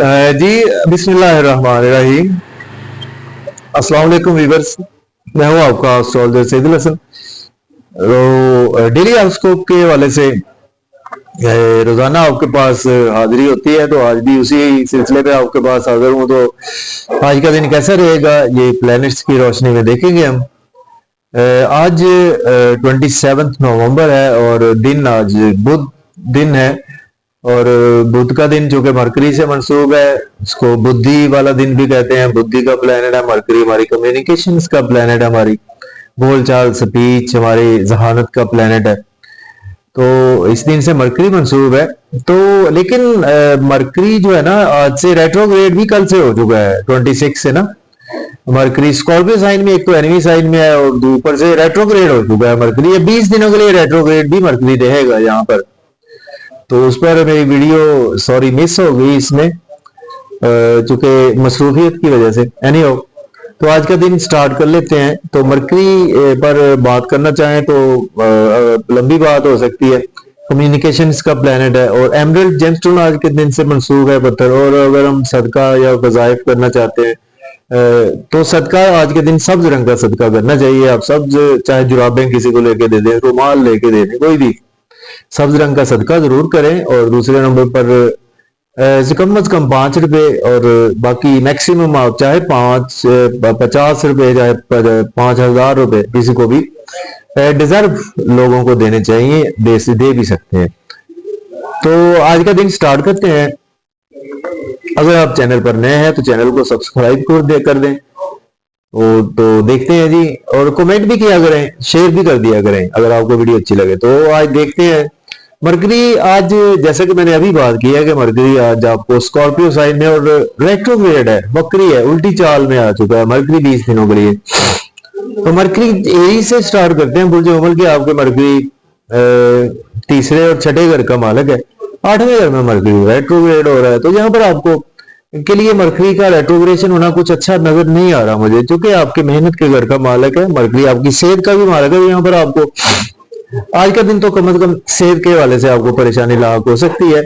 जी, बिस्मिल्लाहिर्रहमानिर्रहीम। अस्सलाम वालेकुम वीवर्स। मैं हूँ आपका अस्ट्रोलॉजर सैदुल हसन। तो डेली हॉरोस्कोप के हवाले से रोजाना आपके पास हाजिरी होती है, तो आज भी उसी सिलसिले पे आपके पास हाजिर हूँ। तो आज का दिन कैसा रहेगा ये प्लैनेट्स की रोशनी में देखेंगे हम। आज 27 नवंबर है और दिन आज बुध दिन है। और बुध का दिन जो कि मरकरी से मंसूब है, इसको बुद्धि वाला दिन भी कहते हैं। बुद्धि का प्लैनेट है मरकरी, हमारी कम्युनिकेशंस का प्लैनेट है, हमारी बोलचाल स्पीच, हमारी जहानत का प्लैनेट है। तो इस दिन से मरकरी मंसूब है। तो लेकिन मरकरी जो है ना, आज से रेट्रोग्रेड भी कल से हो चुका है 26 से ना। मरकरी स्कॉर्पियो साइन में, एक तो एनिमी साइन में है और ऊपर से रेट्रोग्रेड हो चुका है मरकरी। ये 20 दिनों के लिए रेट्रोग्रेड भी मरकरी रहेगा यहाँ पर। तो उस पर मेरी वीडियो सॉरी मिस हो गई इसमें, चूंकि मसरूफियत की वजह से। एनीहो, तो आज का दिन स्टार्ट कर लेते हैं। तो मरकरी पर बात करना चाहें तो लंबी बात हो सकती है। कम्युनिकेशंस का प्लैनेट है और एमरल्ड जेमस्टोन आज के दिन से मंसूब है पत्थर। और अगर हम सदका या वज़ाइफ करना चाहते हैं तो सदका आज के दिन सब्ज रंग का सदका करना चाहिए। आप सब्ज, चाहे जुराबें किसी को लेके दे दें, रुमाल लेके दे दें, कोई भी सब्ज रंग का सदका जरूर करें। और दूसरे नंबर पर कम अज कम 5 रुपए, और बाकी मैक्सिमम आप चाहे 50 रुपए, चाहे 5,000 रुपए किसी को भी डिजर्व लोगों को देने चाहिए, दे भी सकते हैं। तो आज का दिन स्टार्ट करते हैं। अगर आप चैनल पर नए हैं तो चैनल को सब्सक्राइब कर दें। तो देखते हैं जी, और कमेंट भी किया करें, शेयर भी कर दिया करें अगर आपको वीडियो अच्छी लगे। तो आज देखते हैं मरकरी। आज जैसे कि मैंने अभी बात की है कि मरकरी आज आपको स्कॉर्पियो साइन में और रेट्रोग्रेड है, वक्री है, उल्टी चाल में आ चुका है मरकरी 20 दिनों के लिए। तो मरकरी एरी से स्टार्ट करते हैं। बुर्ज अमल के आपके मरकरी तीसरे और छठे घर का मालिक है। 8वें घर में मरकरी रेट्रोग्रेड हो रहा है। तो यहाँ पर आपको के लिए मरकरी का रेट्रोग्रेशन होना कुछ अच्छा नजर नहीं आ रहा मुझे, क्योंकि आपके मेहनत के घर का मालिक है मरकरी, आपकी सेहत का भी मालिक है। यहाँ पर आपको आज का दिन तो कम से कम सेहत के वाले से आपको परेशानी लाक हो सकती है।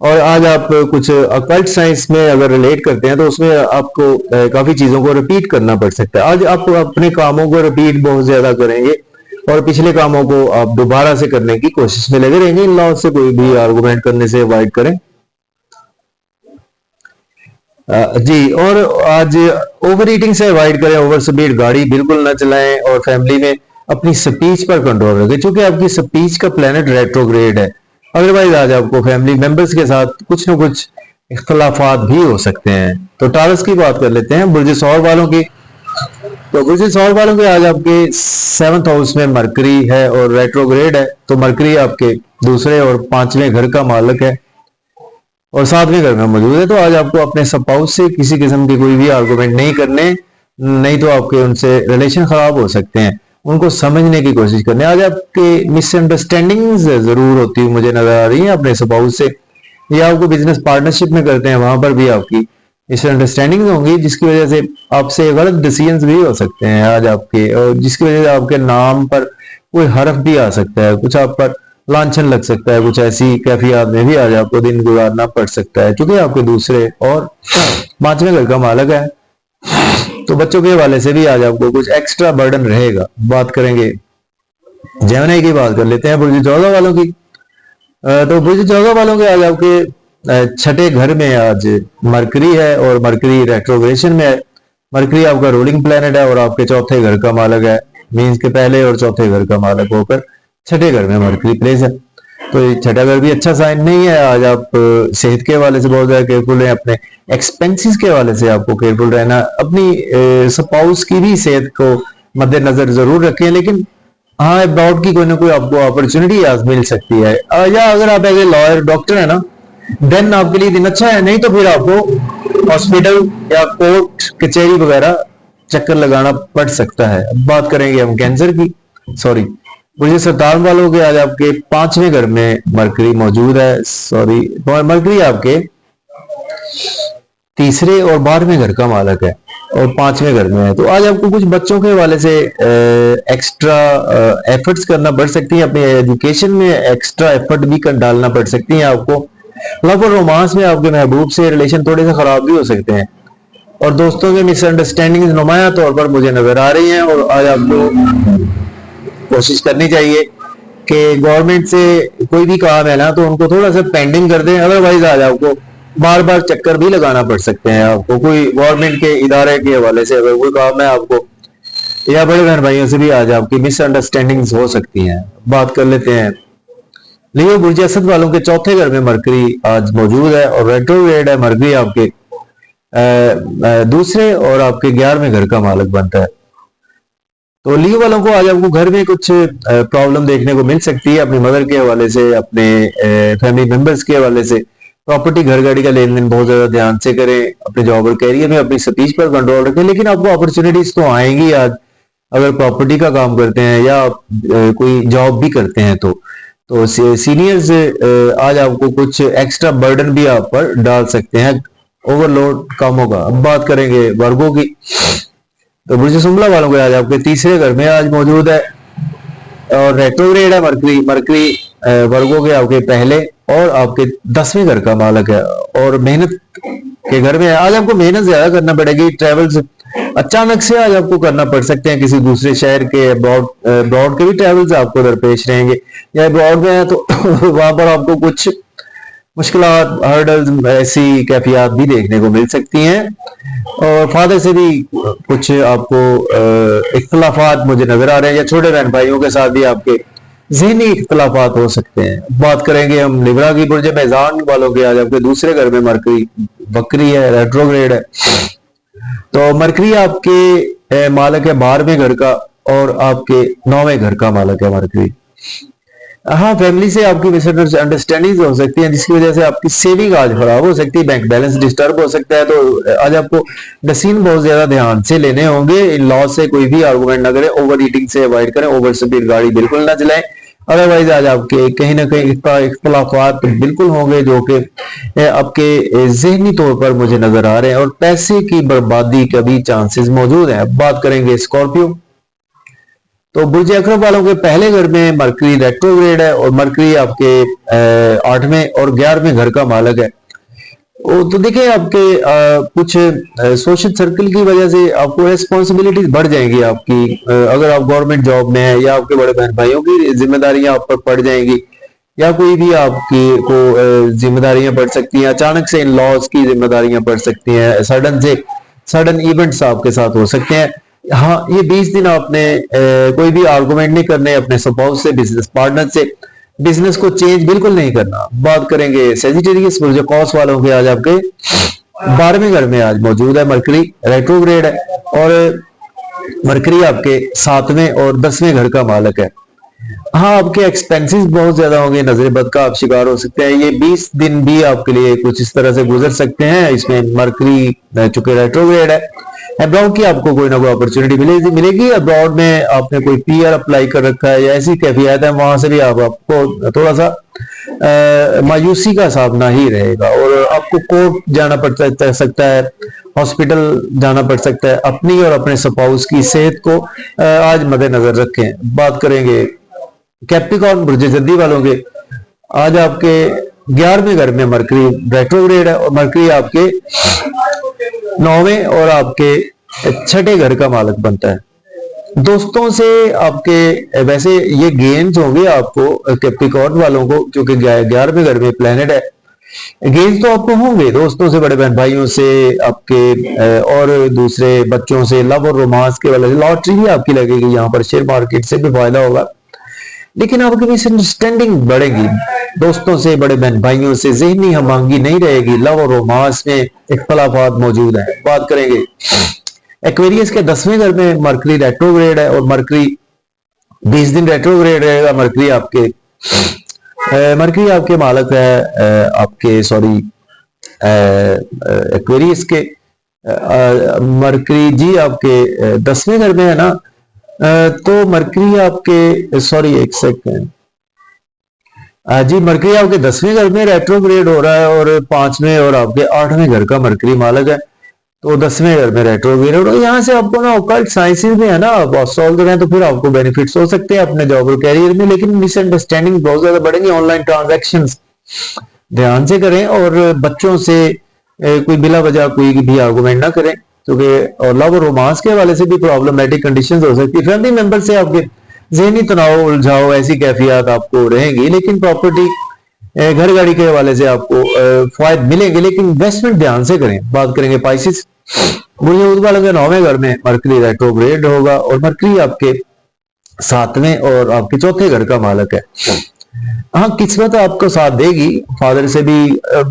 और आज आप कुछ अकल्ट साइंस में अगर रिलेट करते हैं तो उसमें आपको काफी चीजों को रिपीट करना पड़ सकता है। आज आप अपने कामों को रिपीट बहुत ज्यादा करेंगे और पिछले कामों को आप दोबारा से करने की कोशिश में लगे रहेंगे। इन लॉ से कोई भी आर्गुमेंट करने से अवॉइड करें जी। और आज ओवर ईटिंग से अवॉइड करें, ओवर स्पीड गाड़ी बिल्कुल ना चलाएं और फैमिली में अपनी स्पीच पर कंट्रोल रखें, क्योंकि आपकी स्पीच का प्लेनेट रेट्रोग्रेड है। अदरवाइज आज आपको फैमिली मेंबर्स के साथ कुछ ना कुछ इख्तलाफात भी हो सकते हैं। तो टारस की बात कर लेते हैं, बुर्ज सौर वालों की। तो बुर्ज सौर वालों के आज आपके 7th हाउस में मरकरी है और रेट्रोग्रेड है। तो मरकरी आपके दूसरे और 5वें घर का मालिक है और 7वें घर में मौजूद है। तो आज आपको अपने स्पाउस से किसी किस्म के कोई भी आर्गुमेंट नहीं करने, नहीं तो आपके उनसे रिलेशन खराब हो सकते हैं। उनको समझने की कोशिश करने। आज आपके मिसअंडरस्टैंडिंग्स जरूर होती हुई मुझे नजर आ रही है अपने स्पाउस से, या आपको बिजनेस पार्टनरशिप में करते हैं वहां पर भी आपकी मिसअंडरस्टैंडिंग होंगी, जिसकी वजह से आपसे गलत डिसीजंस भी हो सकते हैं आज आपके, और जिसकी वजह से आपके नाम पर कोई हर्फ भी आ सकता है, कुछ आप पर लांछन लग सकता है। कुछ ऐसी कैफियत में भी आज आपको दिन गुजारना पड़ सकता है, क्योंकि आपके दूसरे और 5वें घर का मालिक है। तो बच्चों के हवाले से भी आज आपको कुछ एक्स्ट्रा बर्डन रहेगा। बात करेंगे जेमिनी की, बात कर लेते हैं बुर्ज 14 वालों की। तो बुर्ज 14 वालों के आज आपके छठे घर में आज मरकरी है और मरकरी रेट्रोग्रेशन में है। मरकरी आपका रूलिंग प्लेनेट है और आपके चौथे घर का मालिक है, मीन्स के पहले और चौथे घर का मालिक होकर छठे घर में मरकरी प्लेस है। तो छठा घर भी अच्छा साइन नहीं है। आज आप सेहत के हवाले से बहुत ज्यादा केयरफुल है, अपने एक्सपेंसेस के हवाले से आपको केयरफुल रहना। अपनी स्पाउस की भी सेहत को मद्देनजर जरूर रखें, लेकिन हाँ अब्रॉड की कोई ना कोई आपको अपॉर्चुनिटी आज मिल सकती है। या अगर आप एक लॉयर डॉक्टर है ना, देन आपके लिए दिन अच्छा है। नहीं तो फिर आपको हॉस्पिटल या कोर्ट कचहरी वगैरह चक्कर लगाना पड़ सकता है। अब बात करेंगे हम कैंसर की, सॉरी बुर्ज सरतान वालों के। आज आपके 5वें घर में मरकरी मौजूद है, सॉरी मरकरी आपके तीसरे और 12वें घर का मालिक है और 5वें घर में है। तो आज आपको कुछ बच्चों के हवाले से एक्स्ट्रा एफर्ट्स करना पड़ सकती है, अपनी एजुकेशन में एक्स्ट्रा एफर्ट भी डालना पड़ सकती है आपको। लव और रोमांस में आपके महबूब से रिलेशन थोड़े से खराब भी हो सकते हैं और दोस्तों के मिसअंडरस्टैंडिंग नुमाया तौर पर मुझे नजर आ रही हैं। और आज आपको कोशिश करनी चाहिए कि गवर्नमेंट से कोई भी काम है ना तो उनको थोड़ा सा पेंडिंग कर दें, अदरवाइज आज आपको बार बार चक्कर भी लगाना पड़ सकते हैं। आपको कोई गवर्नमेंट के इदारे के हवाले से अगर कोई काम है आपको या बड़े बहन भाइयों से भी आज आपकी मिसअंडरस्टैंडिंग्स हो सकती हैं। बात कर लेते हैं लियो बुर्ज असद वालों के चौथे घर में मरकरी आज मौजूद है और रेट्रोग्रेड है। मरकरी आपके दूसरे और आपके 11वें घर का मालिक बनता है। तो लियो वालों को आज आपको घर में कुछ प्रॉब्लम देखने को मिल सकती है अपनी मदर के हवाले से, अपने फैमिली मेंबर्स के हवाले से। प्रॉपर्टी घर गाड़ी का लेन देन बहुत ज्यादा ध्यान से करें। अपने जॉब और कैरियर में अपनी स्पीच पर कंट्रोल रखें, लेकिन आपको अपॉर्चुनिटीज तो आएंगी आज अगर प्रॉपर्टी का काम करते हैं या कोई जॉब भी करते हैं तो सीनियर्स आज आपको कुछ एक्स्ट्रा बर्डन भी आप पर डाल सकते हैं, ओवरलोड कम होगा। अब बात करेंगे वर्गों की, तो बुर्ज सुंबला वालों के आज आपके तीसरे घर में आज मौजूद है और रेट्रोग्रेड है मरकरी। मरकरी वर्गों के आपके पहले और आपके 10वें घर का मालिक है और मेहनत के घर में है। आज आपको मेहनत ज्यादा करना पड़ेगी। ट्रेवल्स अचानक से आज आपको करना पड़ सकते हैं, किसी दूसरे शहर के अब्रॉड के भी ट्रेवल्स आपको दरपेश रहेंगे या अब्रॉड में है तो वहां पर आपको कुछ मुश्किलात, हर्डल्स, ऐसी कैफियत भी देखने को मिल सकती हैं और फादर से भी कुछ आपको इख्तलाफात मुझे नजर आ रहे हैं या छोटे बहन भाइयों के साथ भी आपके ज़हनी इख्तलाफात हो सकते हैं। बात करेंगे हम लिब्रा की। बुर्ज मेज़ान वालों के आज आपके दूसरे घर में मरकरी वक्री है, रेट्रोग्रेड है। तो मरकरी आपके मालिक है 12वें घर का और आपके 9वें घर का मालिक है मरकरी। हाँ, फैमिली से आपकी मिसअंडरस्टैंडिंग हो सकती है जिसकी वजह से आपकी सेविंग आज खराब हो सकती है, बैंक बैलेंस डिस्टर्ब हो सकता है। तो आज आपको डिसीजन बहुत ज्यादा ध्यान से लेने होंगे। इन लॉ से कोई भी आर्गुमेंट ना करें, ओवर ईटिंग से अवॉइड करें, ओवर स्पीड गाड़ी बिल्कुल ना चलाएं, अदरवाइज आज आपके कहीं ना कहीं इख्तलाफात बिल्कुल होंगे जो कि आपके जहनी तौर पर मुझे नजर आ रहे हैं और पैसे की बर्बादी का भी चांसेस मौजूद है। बात करेंगे स्कॉर्पियो, तो बुर्ज अकरब वालों के पहले घर में मरकरी रेट्रोग्रेड है और मरकरी आपके 8वें और 11वें घर का मालिक है। तो देखिए आपके कुछ सोशल सर्कल की वजह से आपको रिस्पॉन्सिबिलिटीज बढ़ जाएंगी आपकी। अगर आप गवर्नमेंट जॉब में है या आपके बड़े बहन भाइयों की जिम्मेदारियां आप पर पड़ जाएंगी या कोई भी आपकी को जिम्मेदारियां पड़ सकती हैं। अचानक से इन लॉज की जिम्मेदारियां पड़ सकती हैं, सडन इवेंट्स आपके साथ हो सकते हैं। हाँ, ये 20 दिन आपने कोई भी आर्गुमेंट नहीं करने अपने स्पाउस से, बिजनेस पार्टनर से। बिजनेस को चेंज बिल्कुल नहीं करना। बात करेंगे सेजिटेरियस बुर्ज कौस वालों के आज आपके 12वें घर में आज मौजूद है मरकरी रेट्रोग्रेड है और मरकरी आपके 7वें और 10वें घर का मालिक है। हाँ, आपके एक्सपेंसेस बहुत ज्यादा होंगे, नजर बद का आप शिकार हो सकते हैं। ये 20 दिन भी आपके लिए कुछ इस तरह से गुजर सकते हैं। इसमें मरकरी चूंकि रेट्रोग्रेड है, अब्रॉड की आपको कोई ना कोई अपॉर्चुनिटी मिलेगी। अब्रॉड में आपने कोई पीआर अप्लाई कर रखा है या ऐसी कैफियत है, वहां से भी आपको थोड़ा सा मायूसी का सामना ही रहेगा और आपको कोर्ट जाना पड़ सकता है, हॉस्पिटल जाना पड़ सकता है। अपनी और अपने स्पाउस की सेहत को आज मद्देनजर रखें। बात करेंगे कैप्रिकॉर्न बुर्ज जद्दी वालों के, आज आपके 11वें घर में मरकरी रेट्रोग्रेड है और मरकरी आपके 9वें और आपके 6ठे घर का मालिक बनता है। दोस्तों से आपके वैसे ये गेन्स होंगे आपको कैप्रिकॉर्न वालों को, क्योंकि 11वें घर में प्लेनेट है। गेन्स तो आपको होंगे दोस्तों से, बड़े बहन भाइयों से, आपके और दूसरे बच्चों से, लव और रोमांस के वाले। लॉटरी भी आपकी लगेगी यहाँ पर, शेयर मार्केट से भी फायदा होगा, लेकिन आपकी मिसअंडरस्टैंडिंग बढ़ेगी दोस्तों से, बड़े बहन भाइयों से। ज़हनी हमआहंगी नहीं रहेगी, लव और रोमांस में इख्तलाफात मौजूद है। बात करेंगे एक्वेरियस के 10वें घर में मरकरी रेट्रोग्रेड है और मरकरी 20 दिन रेट्रोग्रेड रहेगा। मरकरी आपके मालिक है आपके एक्वेरियस के मरकरी जी आपके 10वें घर में है ना। तो मरकरी आपके एक सेकंड जी, मरकरी आपके 10वें घर में रेट्रोग्रेड हो रहा है और 5वें और आपके 8वें घर का मरकरी मालिक है। तो 10वें घर में रेट्रोग्रेड, यहाँ से आपको ना ऑकल्ट साइंसेस में है ना आप सॉल्व करें तो फिर आपको बेनिफिट्स हो सकते हैं अपने जॉब और कैरियर में, लेकिन मिसअंडरस्टैंडिंग बहुत ज्यादा बढ़ेंगे। ऑनलाइन ट्रांजैक्शंस ध्यान से करें और बच्चों से कोई बिला वजह कोई भी आर्गुमेंट ना करें, क्योंकि और लव और रोमांस के हवाले से भी प्रॉब्लमेटिक कंडीशंस हो सकती है। फैमिली मेंबर से आपके जहनी तनाव, उलझाव, ऐसी कैफियत आपको रहेंगी, लेकिन प्रॉपर्टी, घर गाड़ी के हवाले से आपको फायदे मिलेंगे, लेकिन इन्वेस्टमेंट ध्यान से करें। बात करेंगे पाइसिस, बुर्ज वालों के 9वें घर में मरकरी रेट्रोग्रेड होगा और मरकरी आपके 7वें और आपके चौथे घर का मालक है। हाँ, किस्मत आपको साथ देगी फादर से भी,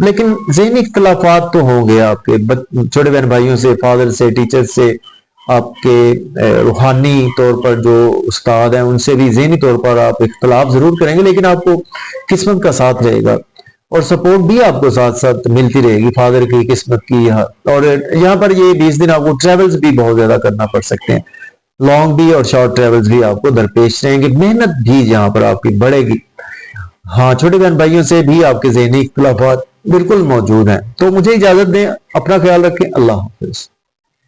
लेकिन ज़हनी इख्तलाफात तो होंगे आपके छोटे बहन भाइयों से, फादर से, टीचर से, आपके रूहानी तौर पर जो उस्ताद हैं उनसे भी ज़हनी तौर पर आप इख्तलाफ जरूर करेंगे, लेकिन आपको किस्मत का साथ रहेगा और सपोर्ट भी आपको साथ साथ मिलती रहेगी फादर की, किस्मत की। और यहाँ पर ये 20 दिन आपको ट्रेवल्स भी बहुत ज्यादा करना पड़ सकते हैं, लॉन्ग भी और शॉर्ट ट्रेवल्स भी आपको दरपेश रहेंगे, मेहनत भी यहाँ पर आपकी बढ़ेगी। हाँ, छोटे बहन भाइयों से भी आपके ज़हनी इख्तलाफात बिल्कुल मौजूद हैं। तो मुझे इजाजत दें, अपना ख्याल रखें, अल्लाह हाफिज।